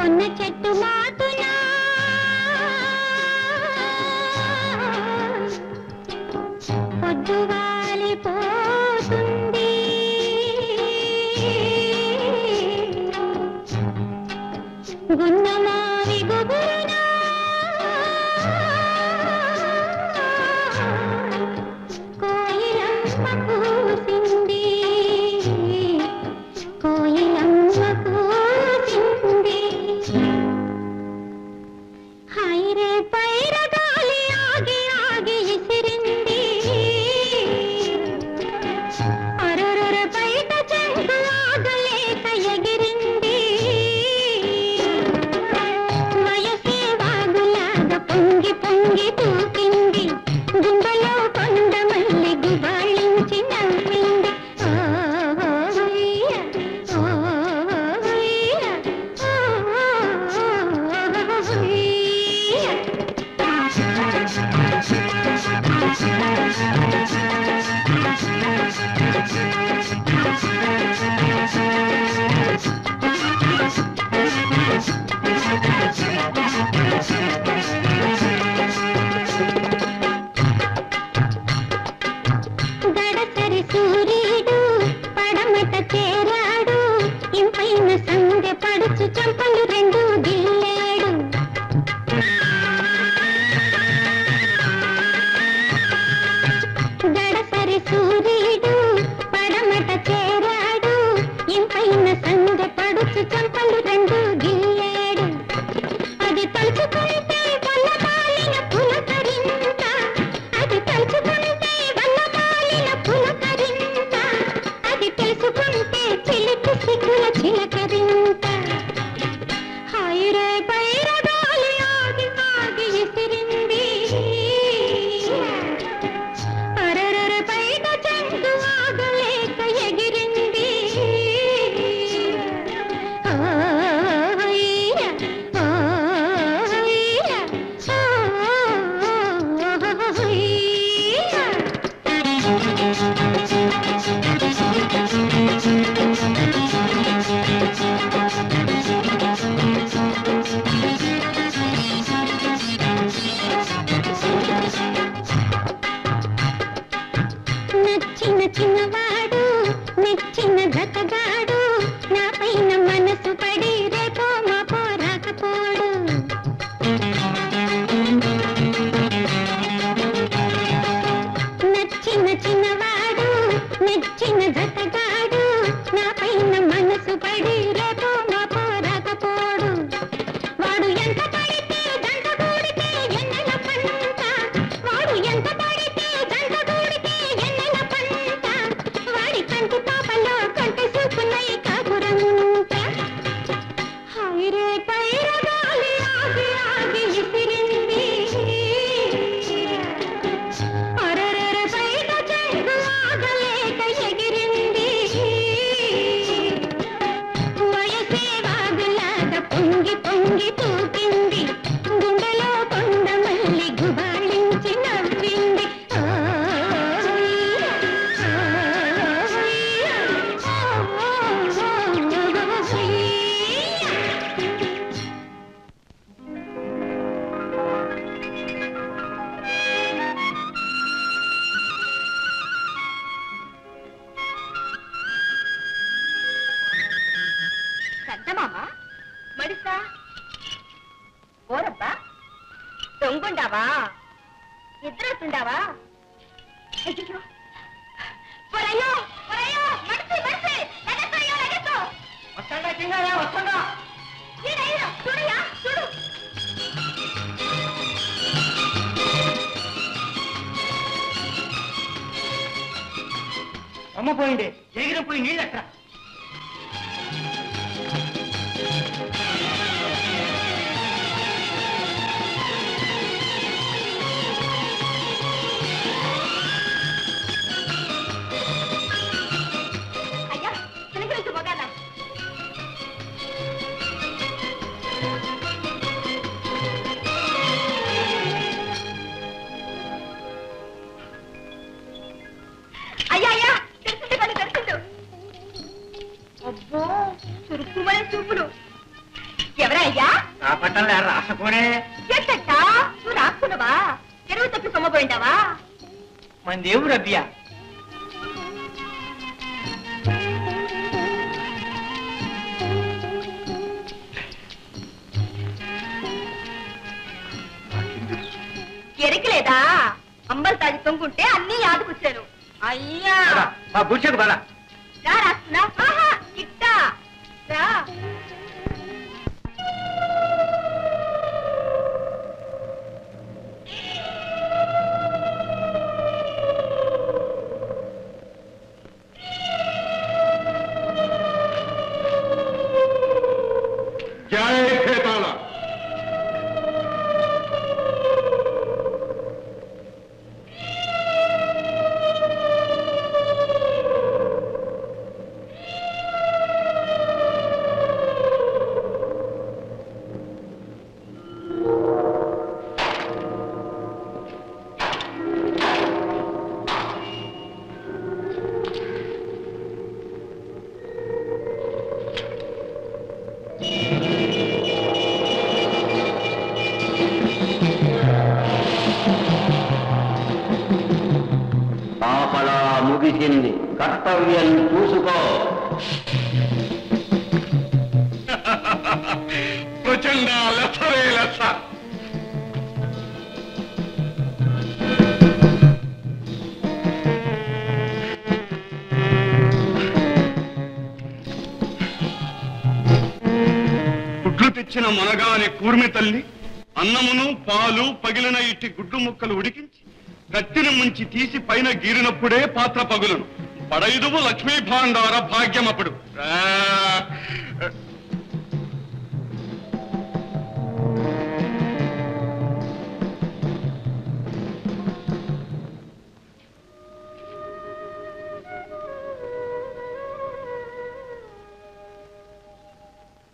పొన్న చెట్టు మాటునా పొద్దు వాలిపోతుంది గున్నమావి గుబురునా కోయిలమ్మ కూసింది కోయిలమ్మ కూసింది హైరే పైర గాలి ఆగి ఆగి ఇసిరింది అరరర బయట చెంగు ఆగలేక ఎగిరింది వయసే వాగులాగా పొంగి పొంగి తూకింది గుండెలో కొండ మల్లి గుబాళించి నవ్వింది గడసరి సూర్యుడు పడమట చేరాడు ఇంపైన సందె పడుచు చంపలు రెండు గిల్లాడు గడసరి సూర్యుడు పడమట చేరాడు ఇంపైన సందె పడుచు చంపలు రెండు గిల్లాడు అది తలుచుకుంటే వల్లమాలిన పులకరింత అది తలుచుకుంటే వల్లమాలిన పులకరింత అది తెలుసుకుంటే చిలిపి సిగ్గుల చిలకరింత హైరే పైర గాలి ఆగి ఆగి ఇసిరింది అరరర బయట చెంగు ఆగలేక ఎగిరింది నచ్చిన చిన్నవాడు మెచ్చిన జతగాడు నా పైన మనసు పడి రేపో మాపో రాకపోడు నచ్చిన చిన్నవాడు మెచ్చిన జతగాడు నా పైన మనసు పడి రేపో మాపో రాకపోడు వాడు ఎంత పడితే దండ కూడితే ఎన్నెల పంట వాడు ఎంత పడితే దండ కూడితే ఎన్నెల పంట వాడి కంటి పాపలో కంటి చూపునై కాపురంట హైరే పైర గాలి ఆగి ఆగి ఇసిరింది అరరర బయట చెంగు ఆగలేక ఎగిరింది వయసే వాగులాగా పొంగి పొంగి తూకింది గుండెలో కొండ మల్లి గుబాళించి నవ్వింది సంతమామా మడిసా ఓరబ్బా దొంగుండావా నిద్రస్తుండావా అయ్యో పొరయ్యో పొరయ్యో మడిసి మడిసి లగెత్తయ్యో లగెత్తు వస్తుందా కిందరా వస్తుందా ఈడయ్యో చూడయ్యా చూడు అమ్మ పోయింది ఎగిరిపోయి నీళ్ళట్ట అయ్యా చిలకరించి మొగాల అయ్యా అయ్యా తెలిసింది పని తెలిసిండు అబ్బో చురుకుమనే చూపులు ఎవరా అయ్యా? ఆ పట్టణంలో రాసకూడే ఎట్టట్టా నువ్వు రాసుకున్నావా? చెరువు తప్పి సొమ్మపోయింటావా? మన దేవుడు అబ్బియా. ఎరికలేదా? అంబలు తాగి తొంగుంటే అన్ని యాదకొచ్చాను. అయ్యా మా గుడిసెకు బల రా రాస్తున్నా. ఆహా ఇట్టా రా. జై ఖేతాళ. ముగిసింది, కర్తవ్యం చూసుకో. ప్రచండ లెసరే లెస. గుడ్లు తెచ్చిన మొనగాని కూర్మి తల్లి అన్నమును పాలు పగిలిన ఇట్టి గుడ్డు ముక్కలు ఉడికించి కత్తిని ముంచి తీసి పైన గీరినప్పుడే పాత్ర పగులును. పడైదువు లక్ష్మీ భాండార భాగ్యమప్పుడు.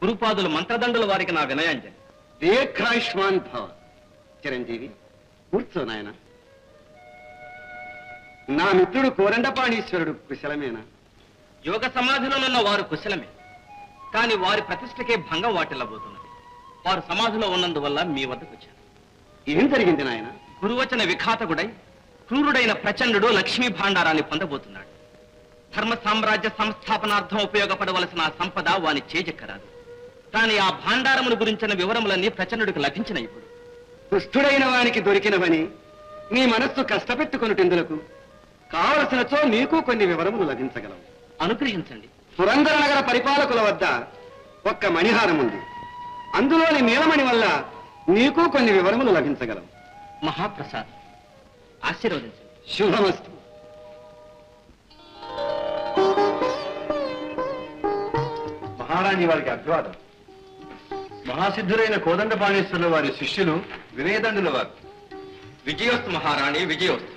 గురుపాదులు మంత్రదండుల వారికి నా వినయాంజలి. దీర్ఘాయుష్మాన్ భవ. చిరంజీవి కూర్చో నాయన. నా మిత్రుడు కోరండపాణీశ్వరుడు కుశలమేనా? యోగ సమాధిలోనున్న వారు కుశలమే, కానీ వారి ప్రతిష్టకే భంగం వాటిల్లబోతున్నది. వారు సమాధిలో ఉన్నందువల్ల మీ వద్దకు వచ్చారు. ఏం జరిగింది నాయన? గురువచన విఘాతకుడై క్రూరుడైన ప్రచండు లక్ష్మీ భాండారాన్ని పొందబోతున్నాడు. ధర్మ సామ్రాజ్య సంస్థాపనార్థం ఉపయోగపడవలసిన ఆ సంపద వాని చేజెక్కరాదు. కానీ ఆ భాండారమును గురించిన వివరములన్నీ ప్రచండుడికి లభించిన ఇప్పుడు దుష్టుడైన వానికి దొరికినవని నీ మనస్సు కష్టపెట్టుకొనుటెందులకు? కావలసినచో నీకు కొన్ని వివరములు లభించగలవు. అనుగ్రహించండి. పురందర నగర పరిపాలకుల వద్ద ఒక్క మణిహారం ఉంది. అందులోని నీలమణి వల్ల నీకు కొన్ని వివరములు లభించగలవు. మహాప్రసాద్, ఆశీర్వదించండి. శుభమస్తు. మహారాణి వారికి అభివాదం. మహాసిద్ధులైన కోదండపాణేశ్వరుల వారి శిష్యులు వినయదండుల వారు. విజయోస్తు మహారాణి, విజయోస్తు.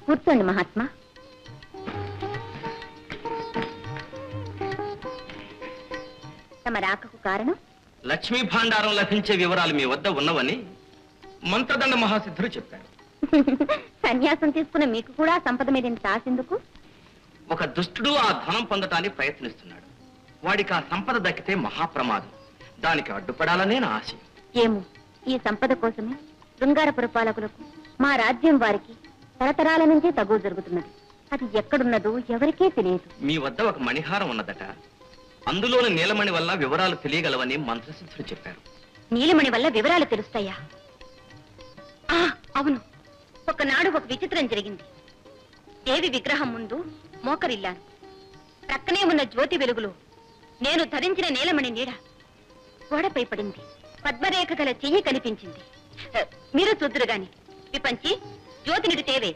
కూర్చోండి మహాత్మా. తమ రాకకు కారణం? లక్ష్మీ భాండారం లభించే వివరాలు మీ వద్ద ఉన్నవని మంత్రదండ మహాసిద్ధులు చెప్పారు. సన్యాసం తీసుకున్న మీకు కూడా సంపద మీద ఇంత ఆశెందుకు? ఒక దుష్టుడు ఆ ధనం పొందటానికి ప్రయత్నిస్తున్నాడు. వాడికి ఆ సంపద దక్కితే మహాప్రమాదం. దానికి అడ్డుపడాలనే నా ఆశ. ఏమో, ఈ సంపద కోసమే శృంగార పురపాలకులకు మా రాజ్యం వారికి తరతరాల నుంచే తగువ జరుగుతున్నది. అది ఎక్కడున్నదో ఎవరికీ తెలియదు. మీ వద్ద ఒక మణిహారం ఉన్నదట. అందులోని నీలమణి వల్ల వివరాలు తెలియగలవని మంత్రసిద్ధులు చెప్పారు. నీలమణి వల్ల వివరాలు తెలుస్తాయా? అవును, ఒకనాడు ఒక విచిత్రం జరిగింది. దేవి విగ్రహం ముందు మోకరిల్లాను. ప్రక్కనే ఉన్న జ్యోతి వెలుగులో నేను ధరించిన నీలమణి నీడ గోడపై పడింది. పద్మరేఖ గల చెయ్యి కనిపించింది. మీరు చూద్దురు గాని విపంచి జ్యోతినిడి తేవే.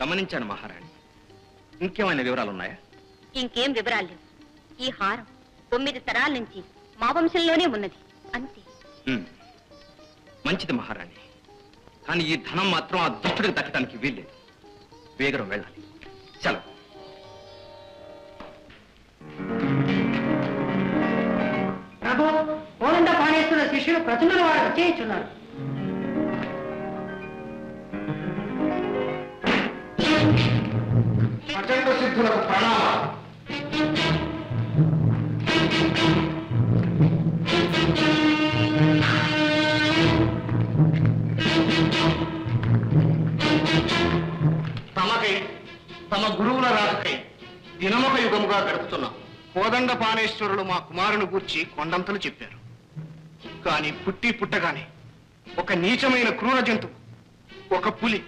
గమనించాను మహారాణి. ఇంకేమైనా వివరాలున్నాయా? ఇంకేం వివరాలు లేవు. ఈ హారం 9 తరాల నుంచి మా వంశంలోనే ఉన్నది, అంతే. మంచిది మహారాణి. కానీ ఈ ధనం మాత్రం ఆ దుష్టుడికి దక్కడానికి వీల్లేదు. వేగరం వెళ్ళాలి. సెలవు. ప్రజల వారు చేయించున్నారు. అచండ సిద్ధులకు ప్రణామాలు. తమకై తమ గురువుల రాకై దినమొక యుగముగా గడుపుతున్నాం. కోదండ పానేశ్వరులు మా కుమారుని గూర్చి కొండంతలు చెప్పారు. కానీ పుట్టగానే ఒక నీచమైన క్రూర జంతువు, ఒక పులి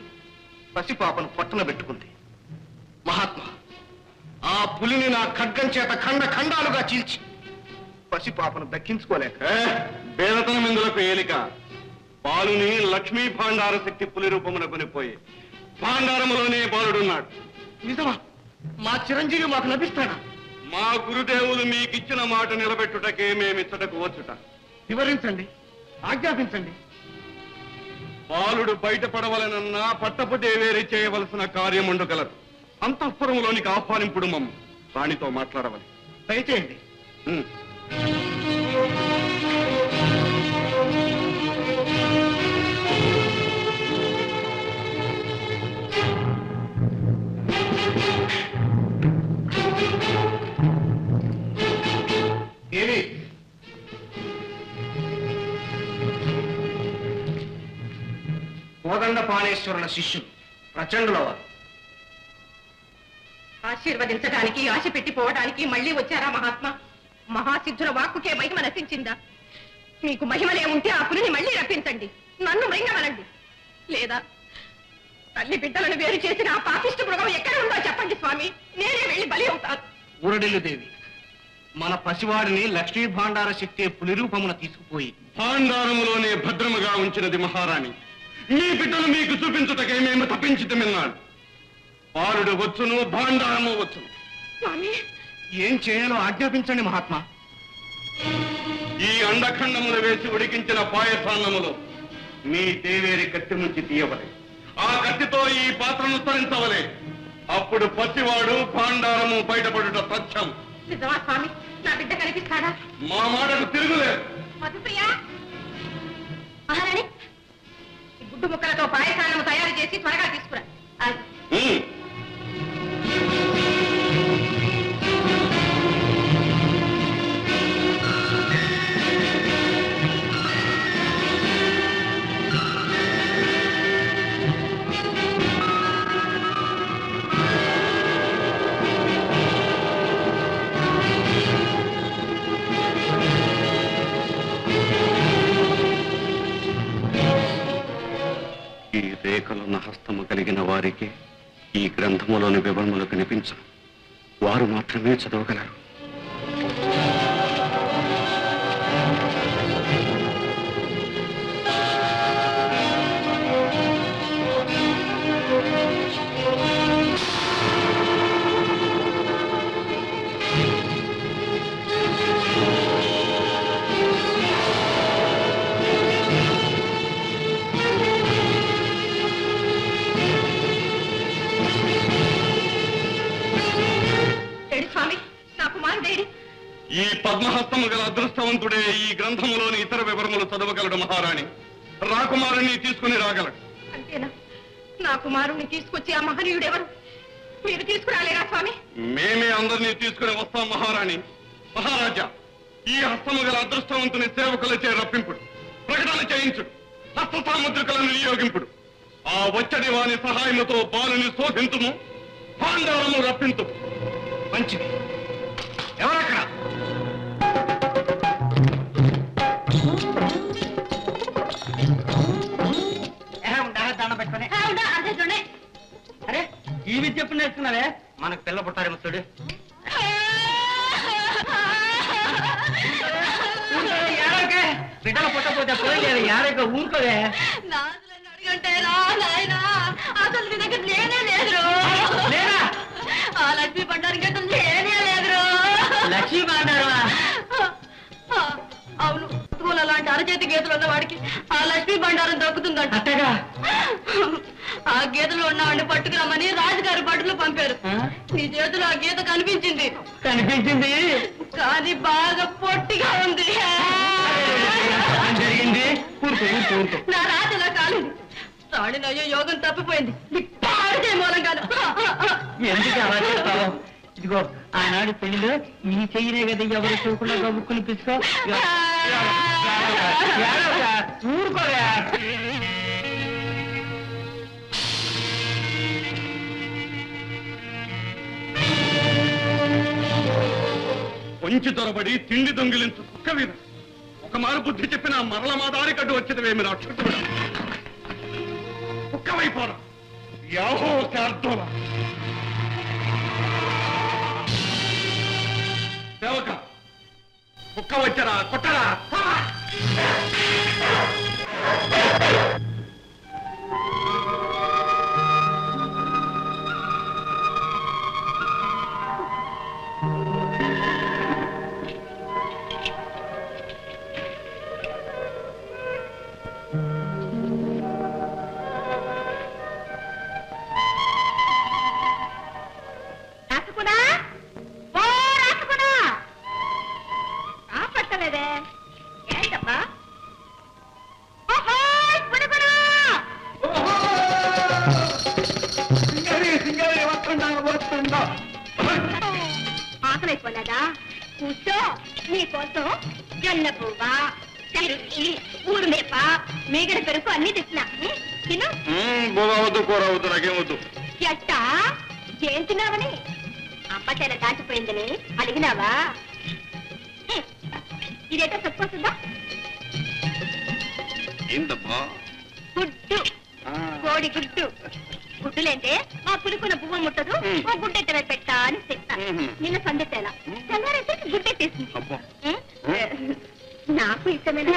పసిపాపను పట్టున పెట్టుకుంది. మహాత్మా, ఆ పులిని నా ఖడ్గం చేత ఖండాలుగా చీల్చి పసిపాపను దక్కించుకోలేక బేదతనం ఇందులకు ఏలిక. బాలుని లక్ష్మీ భాండార శక్తి పులి రూపమున కొనిపోయి భాండారములోనే బాలుడున్నాడు. నిజమా? మా చిరంజీవి మాకు లభిస్తాడా? మా గురుదేవులు మీకిచ్చిన మాట నిలబెట్టుటకే మేమిచ్చటకు వచ్చుట. వివరించండి, ఆజ్ఞాపించండి. బాలుడు బయటపడవలనన్నా పట్టపు దేవేరి చేయవలసిన కార్యముండు కలదు. అంతఃపురములోనికి ఆహ్వానింపుడు మమ్మ రాణితో మాట్లాడవలి. దయచేయండి. దేవి, కోదండ పానేశ్వరుల శిష్యులు ప్రచండుల వారు. ఆశీర్వదించడానికి, ఆశ పెట్టిపోవడానికి మళ్ళీ వచ్చారా మహాత్మా? మహాసిద్ధుల వాక్కుకే మహిమ నశించిందా? మీకు మహిమలే ఉంటే ఆ పులిని మళ్ళీ రప్పించండి, నన్ను మృంగమనండి. లేదా తల్లి బిడ్డలను వేరు చేసిన ఆ పాపిష్ట మృగం ఎక్కడ ఉందో చెప్పండి స్వామి, నేనే వెళ్ళి బలి అవుతాను. ఊరడిల్లు దేవి, మన పసివాడిని లక్ష్మీ భాండార శక్తి పులి రూపమున తీసుకుపోయి భాండారములోనే భద్రముగా ఉంచినది మహారాణి. మీ బిడ్డలు మీకు చూపించుటకై మేము తప్పించితమిన్నాడు. బాలుడు వచ్చును, భాండారము వచ్చును. స్వామి, ఏం చేయాలో ఆజ్ఞాపించండి మహాత్మా. ఈ అండఖండములు వేసి ఉడికించిన పాయసాన్నములో మీ దేవేరి కత్తి నుంచి తీయవలే. ఆ కత్తితో ఈ పాత్రను తరించవలే. అప్పుడు పసివాడు భాండారము బయటపడుట సత్యం. నిజమా స్వామి? నా బిడ్డ కనిపిస్తాడా? మా మాటకు తిరుగులేదు. మధుప్రియా, మహారాణి, ఈ గుడ్డు ముక్కలతో పాయసాన్నము తయారు చేసి త్వరగా తీసుకురా. ఈ రేఖలున్న హస్తము కలిగిన వారికి ఈ గ్రంథములోని వివరములు కనిపించు. వారు మాత్రమే చదవగలరు. ఈ పద్మహస్తము గల అదృష్టవంతుడే ఈ గ్రంథములోని ఇతర వివరములు చదవగలడు మహారాణి. రాకుమారుని తీసుకుని రాగలడు. అంతేనా? నా కుమారుణ్ణి తీసుకొచ్చి ఆ మహనీయుడెవరు? మీరు తీసుకురాలేరా స్వామి? మేమే అందరినీ తీసుకుని వస్తాం మహారాణి. మహారాజా, ఈ హస్తము గల అదృష్టవంతుని సేవకులచే రప్పింపుడు, ప్రకటన చేయించుడు, హస్త సాముద్రికలను వినియోగింపుడు. ఆ వచ్చడి వాని సహాయముతో బాలుని శోధించుము, భాండారము రప్పించు. మంచిది. ఎవరక్కడ? దండ పెట్టుకుని అరే, ఈ విద్య ఎప్పుడు నేర్చుకున్నావే? మనకు పిల్ల పుట్టారేమో చూడు. బిడ్డలు పుట్టపోతే పోయలేదు, యాడక ఊరుకోవే. నాదులను అడిగంటే రా నాయనా, అసలు నీ దగ్గర లేనే లేదు. లేదా ఆ లక్ష్మీ బండారం గంటలు లేనే లేదు. లక్ష్మీ బండారమా? అవును, స్కూల్ అలాంటి అరచేతి గీతలు ఉన్న వాడికి ఆ లక్ష్మీ బండారం దక్కుతుందంట. అట్టగా ఆ గీతలో ఉన్నవాడిని పట్టుకురమ్మని రాజుగారి బట్టలు పంపారు. నీ చేతిలో ఆ గీత కనిపించింది. కనిపించింది కానీ బాగా పొట్టిగా ఉంది. జరిగే ఏమైంది? ఊరుకో ఊరుకో ఊరుకో. నా రాజు ఇలా కాలేదు. రాణినయ్యో యోగం తప్పిపోయింది. పాడితే మూలంగాను. ఎందుకు అలా చేస్తావు? ఇదిగో ఆనాడు పెళ్లిలో ఈ చెయ్యనే కదా ఎవరు చూడకుండా గబుక్కుని పిసుకో. ఊరుకోరా. కొంచెం దొరబడి తిండి దొంగిలించు కుక్క మీద ఒక మారు బుద్ధి చెప్పిన మరల మా దారి కట్టు వచ్చేదివేమి రాక్షసుడు. కుక్కవైపోరా యాహో శార్దోలా. సేవక కుక్క వచ్చరా కొట్టరా. రాసుకున్నా ఓ రాసుకున్నా రాపట్టలేదే ఏంటమ్మా? ఓహో పుడుకున్నా ఆకలైపోలేదా? కూర్చో. నీకోసం జొన్న పువ్వ, చెరుకి, ఊరు మేప, మేగడ పెరుగు అన్ని తెచ్చినా. తిను. వద్దు కూర వద్దు నాకేమొద్దు. ఎట్టా ఏం తిన్నావని? అమ్మ తెల దాటిపోయిందని అడిగినావా? ఇదేటో చెప్పొస్తుందా? ఏంటమ్మా? గుడ్డు, కోడి గుడ్డు. గుడ్డులేంటే మా పులుకున్న పువ్వు ముట్టదు. ఓ గుడ్డెట్ట పెట్టా అని చెప్తా. నిన్న సందెట్టేలా తెల్లారైతే గుడ్డెట్టేసింది. నాకు ఇష్టమైన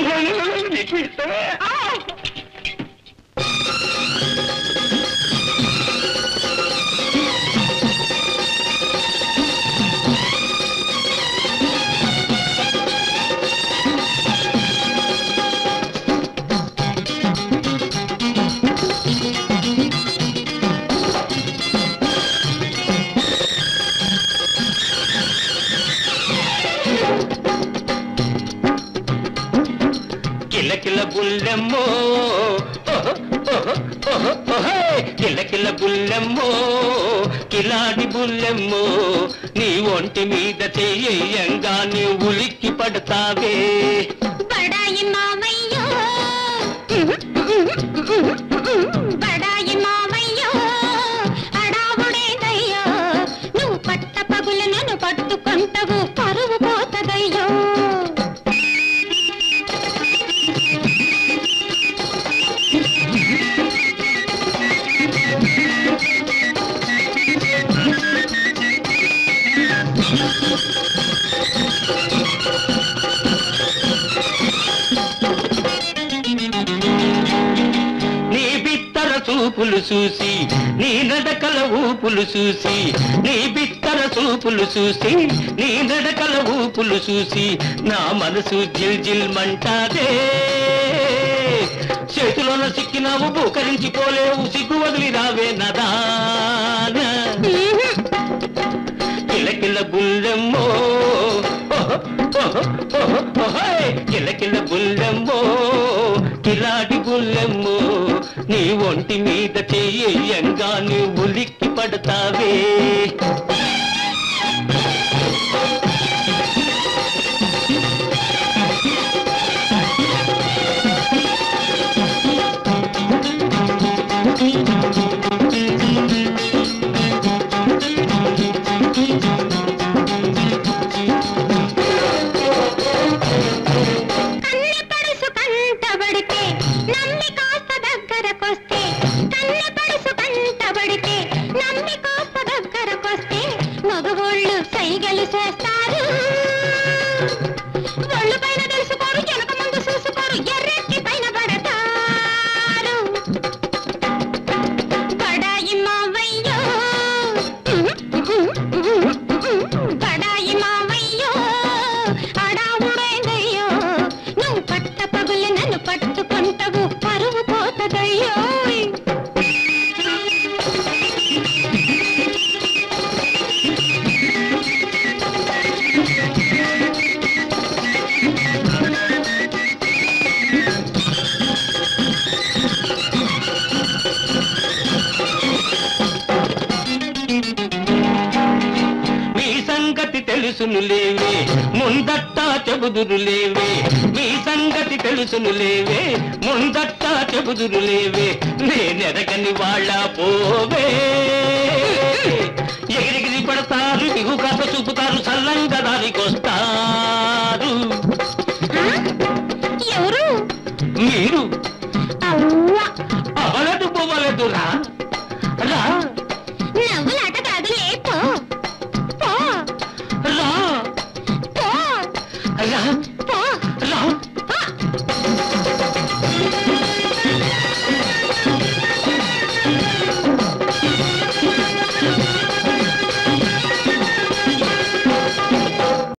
కిలకిల బుల్లెమ్మో కిలకిల బుల్లెమ్మో కిలాడి బుల్లెమ్మో నీ ఒంటి మీద చెయ్యంగా నీ ఉలిక్కి పడతావే. బడాయి మావయ్యో బడాయి మావయ్యో అడావుడేదయ్యో నువ్వు పట్ట పగుల నన్ను పట్టుకుంటవు పరువు పోతదయ్యో. నీ బిత్తర చూపులు చూసి నీ నడకల ఊపులు చూసి నీ బిత్తర చూపులు చూసి నీ నడకల ఊపులు చూసి నా మనసు జిల్ జిల్ మంటాదే. చేతిలోన సిక్కినావు బూకరించిపోలేవు సిగ్గు వదిలి రావే నదాన. కిలకిల బుల్లెమ్మో కిలకిల బుల్లెమ్మో కిలాడి బుల్లెమ్మో నీ ఒంటి మీద చెయ్యంగా నీ ఉలిక్కి పడతావే. కన్నె పడుసు కంటబడితే నమ్మి కాస్త దగ్గరకొస్తే కన్నె పడుసు కంటబడితే నమ్మి కాస్త దగ్గరకొస్తే మగవాళ్ళు సైగలు చేస్తారు. ఒళ్ళు పైన తెలుసుకోరు వెనక ముందు చూసుకోరు ఎర్రెత్తి పైన పడతారు. బడాయి మావయ్యో బడాయి మావయ్యో అడావుడేదయ్యో నువ్వు పట్ట పగులు నన్ను పట్టుకుంటవు పరువు పోతదయ్యో. సంగతి తెలుసును లేవే ముందట్టా చెబుదురు లేవే మీ సంగతి తెలుసును లేవే ముందట్టా చెబుదురు లేవే నేనెరగని వాళ్ళ పోవే ఎగిరిగిరి పడతారు ఇగు కథ చూపుతారు సల్లంగా దానికొస్తారు ఎవరు మీరు అవలదు పోవలదు రా రా